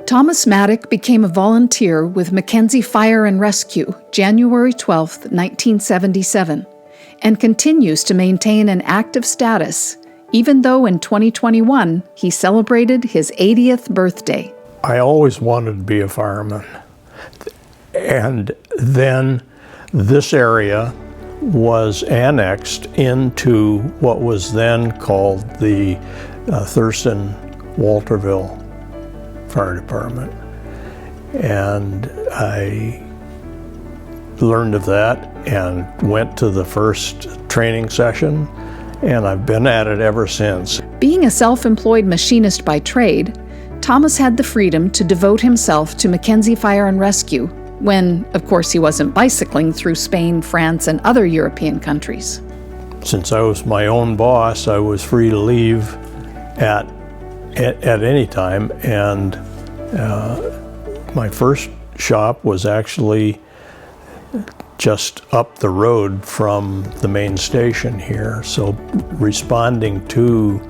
Thomas Maddock became a volunteer with McKenzie Fire and Rescue January 12, 1977, and continues to maintain an active status, even though in 2021 he celebrated his 80th birthday. I always wanted to be a fireman. And then this area was annexed into what was then called the Thurston-Walterville Fire Department. And I learned of that and went to the first training session, and I've been at it ever since. Being a self-employed machinist by trade, Thomas had the freedom to devote himself to McKenzie Fire and Rescue when, of course, he wasn't bicycling through Spain, France, and other European countries. Since I was my own boss, I was free to leave at any time, and my first shop was actually just up the road from the main station here, so responding to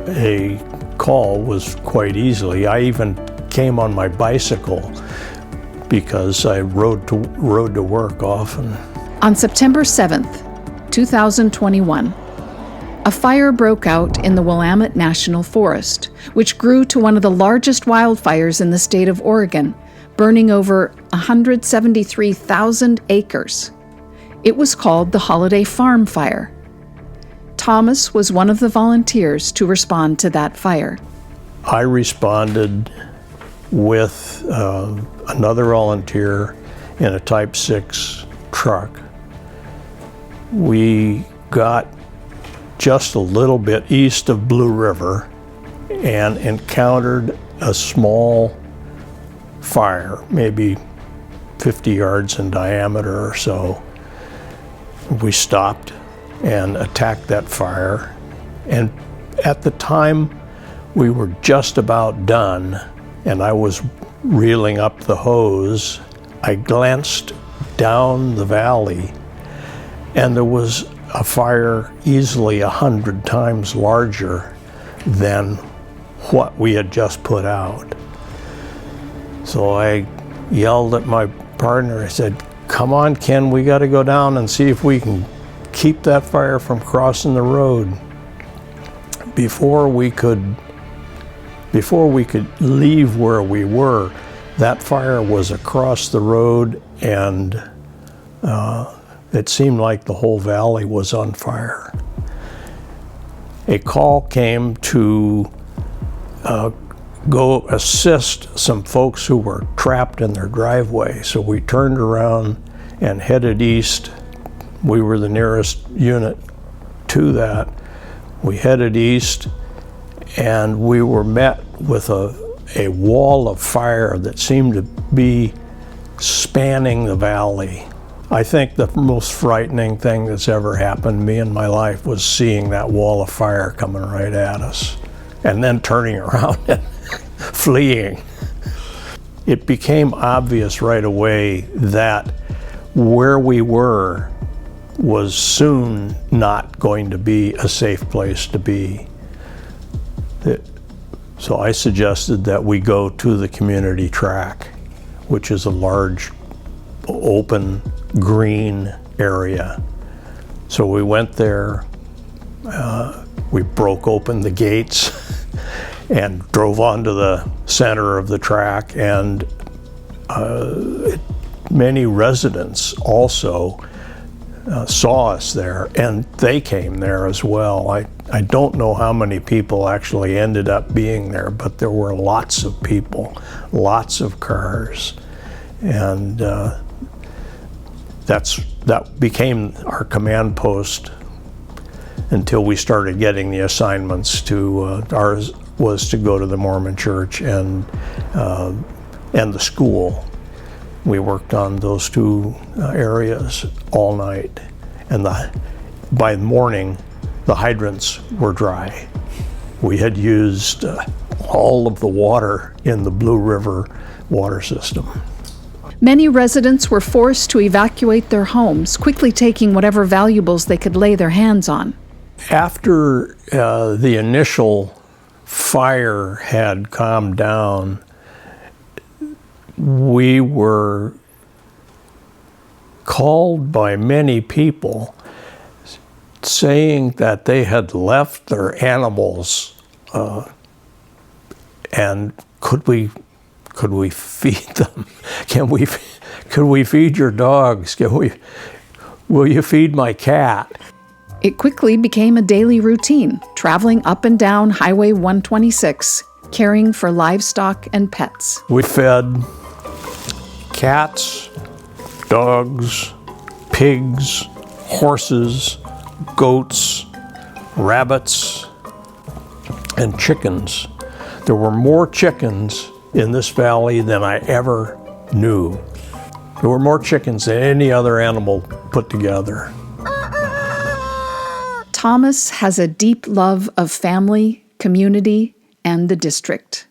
a call was quite easily. I even came on my bicycle because I rode to work often. On September 7th, 2021, a fire broke out in the Willamette National Forest, which grew to one of the largest wildfires in the state of Oregon, burning over 173,000 acres. It was called the Holiday Farm Fire. Thomas was one of the volunteers to respond to that fire. I responded with another volunteer in a Type 6 truck. We got just a little bit east of Blue River and encountered a small fire, maybe 50 yards in diameter or so. We stopped and attacked that fire, and at the time we were just about done and I was reeling up the hose. I glanced down the valley and there was a fire easily 100 times larger than what we had just put out. So I yelled at my partner. I said, "Come on, Ken, we got to go down and see if we can keep that fire from crossing the road." Before we could leave where we were, that fire was across the road, and it seemed like the whole valley was on fire. A call came to go assist some folks who were trapped in their driveway. So we turned around and headed east. We were the nearest unit to that. We headed east and we were met with a wall of fire that seemed to be spanning the valley. I think the most frightening thing that's ever happened to me in my life was seeing that wall of fire coming right at us and then turning around and fleeing. It became obvious right away that where we were was soon not going to be a safe place to be. So I suggested that we go to the community track, which is a large, open, green area. So we went there, we broke open the gates and drove onto the center of the track, and many residents also saw us there, and they came there as well. I don't know how many people actually ended up being there, but there were lots of people, lots of cars, and that became our command post until we started getting the assignments to ours was to go to the Mormon church and the school. We worked on those two areas all night, and by morning the hydrants were dry. We had used all of the water in the Blue River water system. Many residents were forced to evacuate their homes, quickly taking whatever valuables they could lay their hands on. After the initial fire had calmed down, we were called by many people saying that they had left their animals, and could we feed them? Could we feed your dogs? Will you feed my cat? It quickly became a daily routine, traveling up and down Highway 126, caring for livestock and pets. We fed cats, dogs, pigs, horses, goats, rabbits, and chickens. There were more chickens in this valley than I ever knew. There were more chickens than any other animal put together. Thomas has a deep love of family, community, and the district.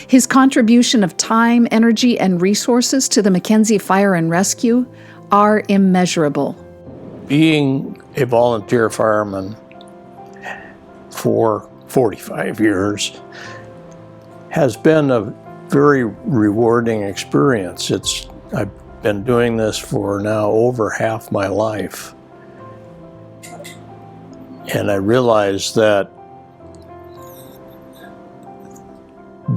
His contribution of time, energy, and resources to the McKenzie Fire and Rescue are immeasurable. Being a volunteer fireman for 45 years has been a very rewarding experience. I've been doing this for now over half my life. And I realize that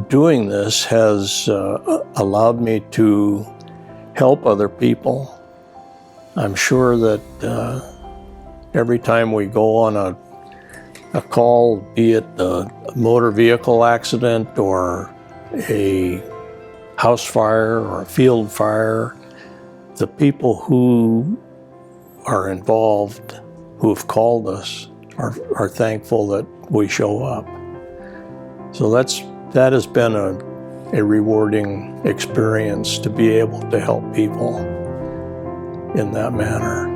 doing this has allowed me to help other people. I'm sure that every time we go on a call, be it a motor vehicle accident or a house fire or a field fire, the people who are involved, who have called us, are thankful that we show up. So that has been a rewarding experience to be able to help people in that manner.